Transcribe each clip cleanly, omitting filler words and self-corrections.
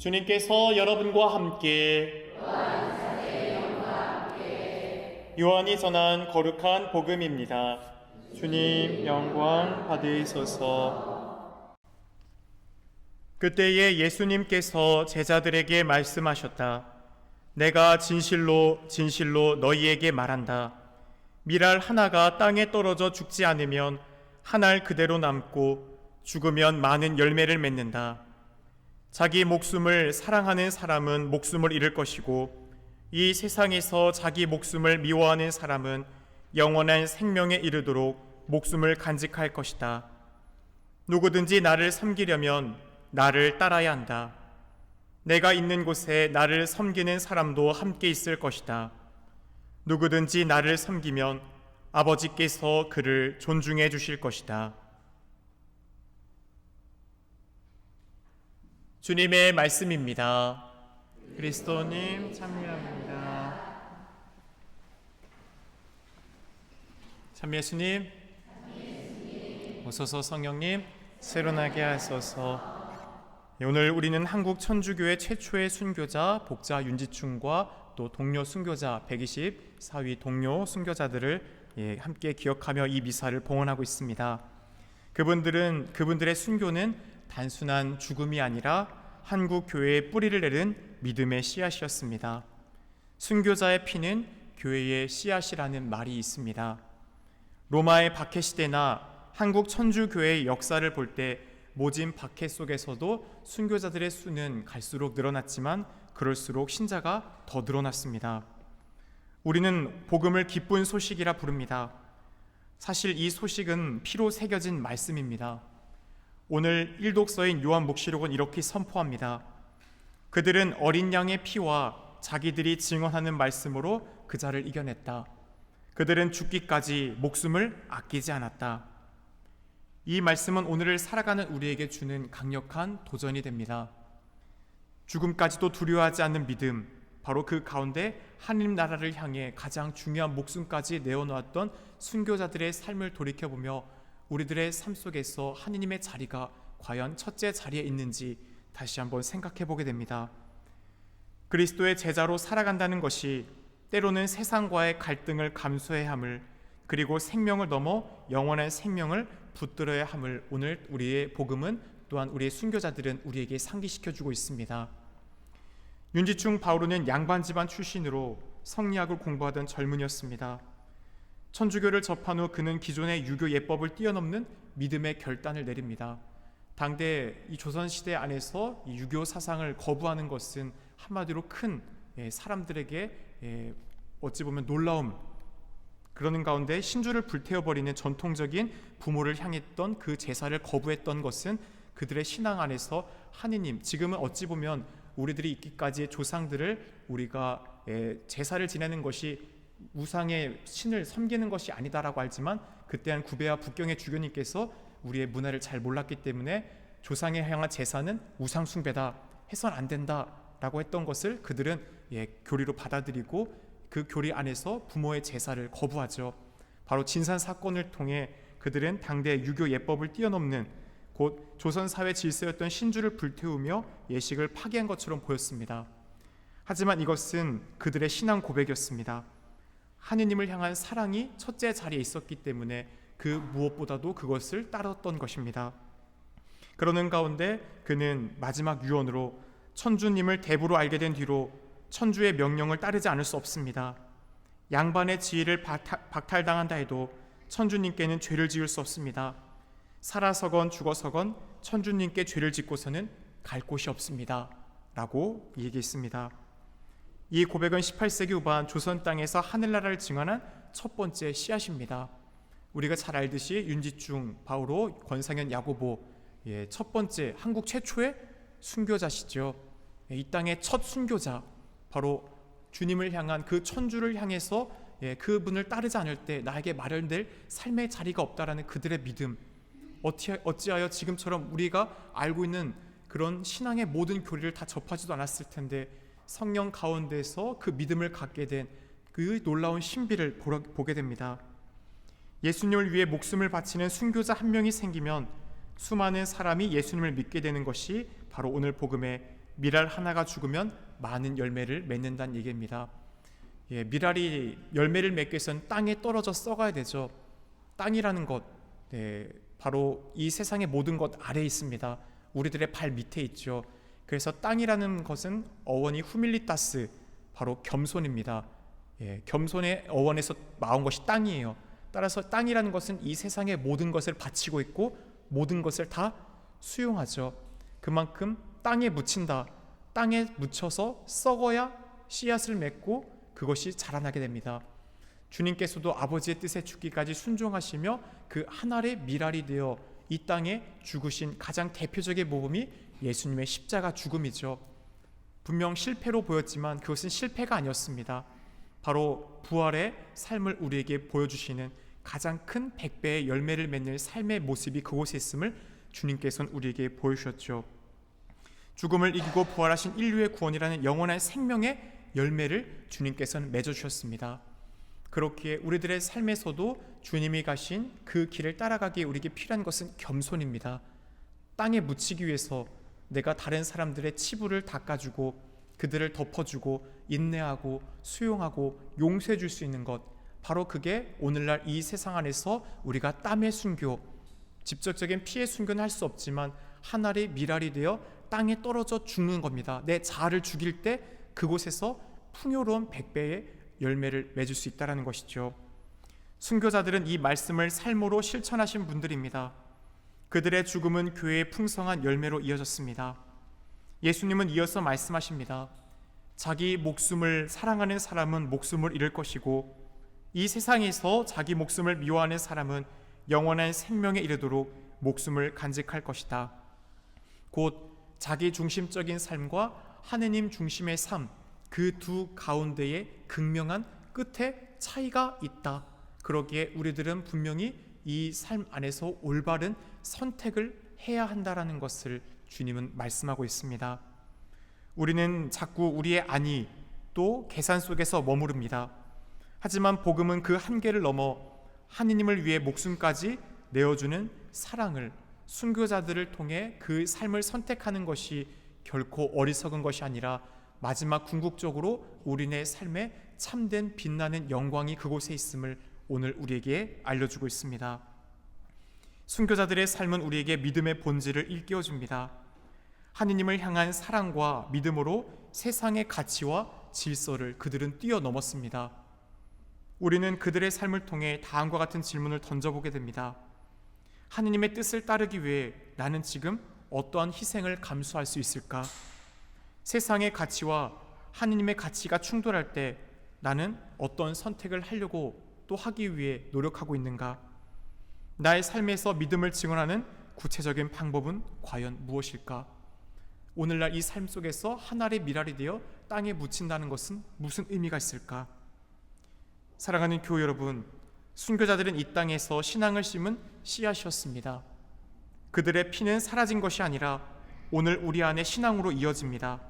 주님께서 여러분과 함께 요한이 전한 거룩한 복음입니다. 주님 영광 받으소서. 그때에 예수님께서 제자들에게 말씀하셨다. 내가 진실로 진실로 너희에게 말한다. 밀알 하나가 땅에 떨어져 죽지 않으면 한 알 그대로 남고 죽으면 많은 열매를 맺는다. 자기 목숨을 사랑하는 사람은 목숨을 잃을 것이고 이 세상에서 자기 목숨을 미워하는 사람은 영원한 생명에 이르도록 목숨을 간직할 것이다. 누구든지 나를 섬기려면 나를 따라야 한다. 내가 있는 곳에 나를 섬기는 사람도 함께 있을 것이다. 누구든지 나를 섬기면 아버지께서 그를 존중해 주실 것이다. 주님의 말씀입니다. 그리스도님 찬미합니다. 참 예수님, 오소서 성령님, 새로나게 하소서. 오늘 우리는 한국 천주교회 최초의 순교자 복자 윤지충과 또 동료 순교자 124위 동료 순교자들을 함께 기억하며 이 미사를 봉헌하고 있습니다. 그분들의 순교는 단순한 죽음이 아니라 한국 교회의 뿌리를 내린 믿음의 씨앗이었습니다. 순교자의 피는 교회의 씨앗이라는 말이 있습니다. 로마의 박해 시대나 한국 천주교회의 역사를 볼 때 모진 박해 속에서도 순교자들의 수는 갈수록 늘어났지만 그럴수록 신자가 더 늘어났습니다. 우리는 복음을 기쁜 소식이라 부릅니다. 사실 이 소식은 피로 새겨진 말씀입니다. 오늘 일독서인 요한 묵시록은 이렇게 선포합니다. 그들은 어린 양의 피와 자기들이 증언하는 말씀으로 그 자를 이겨냈다. 그들은 죽기까지 목숨을 아끼지 않았다. 이 말씀은 오늘을 살아가는 우리에게 주는 강력한 도전이 됩니다. 죽음까지도 두려워하지 않는 믿음, 바로 그 가운데 하나님 나라를 향해 가장 중요한 목숨까지 내어놓았던 순교자들의 삶을 돌이켜보며 우리들의 삶 속에서 하느님의 자리가 과연 첫째 자리에 있는지 다시 한번 생각해 보게 됩니다. 그리스도의 제자로 살아간다는 것이 때로는 세상과의 갈등을 감수해야 함을, 그리고 생명을 넘어 영원한 생명을 붙들어야 함을 오늘 우리의 복음은 또한 우리의 순교자들은 우리에게 상기시켜주고 있습니다. 윤지충 바오로는 양반 집안 출신으로 성리학을 공부하던 젊은이였습니다. 천주교를 접한 후 그는 기존의 유교 예법을 뛰어넘는 믿음의 결단을 내립니다. 당대 이 조선시대 안에서 이 유교 사상을 거부하는 것은 한마디로 큰 사람들에게 어찌 보면 놀라움, 그러는 가운데 신주를 불태워버리는 전통적인 부모를 향했던 그 제사를 거부했던 것은 그들의 신앙 안에서 하느님, 지금은 어찌 보면 우리들이 있기까지의 조상들을 우리가 제사를 지내는 것이 우상의 신을 섬기는 것이 아니다라고 알지만 그때한 구배와 북경의 주교님께서 우리의 문화를 잘 몰랐기 때문에 조상에 향한 제사는 우상 숭배다, 해서는 안 된다라고 했던 것을 그들은 교리로 받아들이고 그 교리 안에서 부모의 제사를 거부하죠. 바로 진산 사건을 통해 그들은 당대 유교 예법을 뛰어넘는 곧 조선사회 질서였던 신주를 불태우며 예식을 파괴한 것처럼 보였습니다. 하지만 이것은 그들의 신앙 고백이었습니다. 하느님을 향한 사랑이 첫째 자리에 있었기 때문에 그 무엇보다도 그것을 따랐던 것입니다. 그러는 가운데 그는 마지막 유언으로 천주님을 대부로 알게 된 뒤로 천주의 명령을 따르지 않을 수 없습니다. 양반의 지위를 박탈당한다 해도 천주님께는 죄를 지을 수 없습니다. 살아서건 죽어서건 천주님께 죄를 짓고서는 갈 곳이 없습니다 라고 얘기했습니다. 이 고백은 18세기 후반 조선 땅에서 하늘나라를 증언한 첫 번째 씨앗입니다. 우리가 잘 알듯이 윤지충, 바오로, 권상현, 야고보, 첫 번째 한국 최초의 순교자시죠. 이 땅의 첫 순교자, 바로 주님을 향한 그 천주를 향해서 그분을 따르지 않을 때 나에게 마련될 삶의 자리가 없다라는 그들의 믿음, 어찌하여 지금처럼 우리가 알고 있는 그런 신앙의 모든 교리를 다 접하지도 않았을 텐데 성령 가운데서 그 믿음을 갖게 된 그 놀라운 신비를 보게 됩니다. 예수님을 위해 목숨을 바치는 순교자 한 명이 생기면 수많은 사람이 예수님을 믿게 되는 것이 바로 오늘 복음의 밀알 하나가 죽으면 많은 열매를 맺는다는 얘기입니다. 밀알이 열매를 맺기 위해서는 땅에 떨어져 썩어야 되죠. 땅이라는 것, 바로 이 세상의 모든 것 아래에 있습니다. 우리들의 발 밑에 있죠. 그래서 땅이라는 것은 어원이 후밀리타스, 바로 겸손입니다. 겸손의 어원에서 나온 것이 땅이에요. 따라서 땅이라는 것은 이 세상의 모든 것을 바치고 있고 모든 것을 다 수용하죠. 그만큼 땅에 묻힌다. 땅에 묻혀서 썩어야 씨앗을 맺고 그것이 자라나게 됩니다. 주님께서도 아버지의 뜻에 죽기까지 순종하시며 그 한 알의 밀알이 되어 이 땅에 죽으신 가장 대표적인 모범이 예수님의 십자가 죽음이죠. 분명 실패로 보였지만 그것은 실패가 아니었습니다. 바로 부활의 삶을 우리에게 보여주시는 가장 큰 100배의 열매를 맺는 삶의 모습이 그곳에 있음을 주님께서는 우리에게 보여주셨죠. 죽음을 이기고 부활하신 인류의 구원이라는 영원한 생명의 열매를 주님께서는 맺어주셨습니다. 그렇기에 우리들의 삶에서도 주님이 가신 그 길을 따라가기에 우리에게 필요한 것은 겸손입니다. 땅에 묻히기 위해서 내가 다른 사람들의 치부를 닦아주고 그들을 덮어주고 인내하고 수용하고 용서해 줄 수 있는 것, 바로 그게 오늘날 이 세상 안에서 우리가 땀의 순교, 직접적인 피의 순교는 할 수 없지만 한 알의 밀알이 되어 땅에 떨어져 죽는 겁니다. 내 자아를 죽일 때 그곳에서 풍요로운 100배의 열매를 맺을 수 있다는 것이죠. 순교자들은 이 말씀을 삶으로 실천하신 분들입니다. 그들의 죽음은 교회의 풍성한 열매로 이어졌습니다. 예수님은 이어서 말씀하십니다. 자기 목숨을 사랑하는 사람은 목숨을 잃을 것이고 이 세상에서 자기 목숨을 미워하는 사람은 영원한 생명에 이르도록 목숨을 간직할 것이다. 곧 자기 중심적인 삶과 하느님 중심의 삶, 그 두 가운데에 극명한 끝에 차이가 있다. 그러기에 우리들은 분명히 이 삶 안에서 올바른 선택을 해야 한다라는 것을 주님은 말씀하고 있습니다. 우리는 자꾸 우리의 안위 또 계산 속에서 머무릅니다. 하지만 복음은 그 한계를 넘어 하느님을 위해 목숨까지 내어주는 사랑을, 순교자들을 통해 그 삶을 선택하는 것이 결코 어리석은 것이 아니라 마지막 궁극적으로 우리네 삶에 참된 빛나는 영광이 그곳에 있음을 오늘 우리에게 알려주고 있습니다. 순교자들의 삶은 우리에게 믿음의 본질을 일깨워줍니다. 하느님을 향한 사랑과 믿음으로 세상의 가치와 질서를 그들은 뛰어넘었습니다. 우리는 그들의 삶을 통해 다음과 같은 질문을 던져보게 됩니다. 하느님의 뜻을 따르기 위해 나는 지금 어떠한 희생을 감수할 수 있을까? 세상의 가치와 하느님의 가치가 충돌할 때 나는 어떤 선택을 하려고 또 하기 위해 노력하고 있는가? 나의 삶에서 믿음을 증언하는 구체적인 방법은 과연 무엇일까? 오늘날 이 삶 속에서 한 알의 밀알이 되어 땅에 묻힌다는 것은 무슨 의미가 있을까? 사랑하는 교회 여러분, 순교자들은 이 땅에서 신앙을 심은 씨앗이었습니다. 그들의 피는 사라진 것이 아니라 오늘 우리 안에 신앙으로 이어집니다.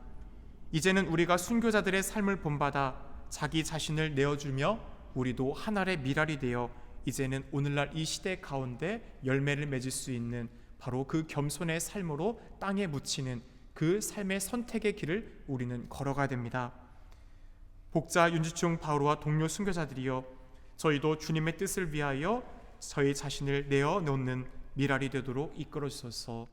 이제는 우리가 순교자들의 삶을 본받아 자기 자신을 내어주며 우리도 한 알의 밀알이 되어 이제는 오늘날 이 시대 가운데 열매를 맺을 수 있는 바로 그 겸손의 삶으로 땅에 묻히는 그 삶의 선택의 길을 우리는 걸어가야 됩니다. 복자 윤지충 바오로와 동료 순교자들이여, 저희도 주님의 뜻을 위하여 저희 자신을 내어놓는 밀알이 되도록 이끌어 주소서.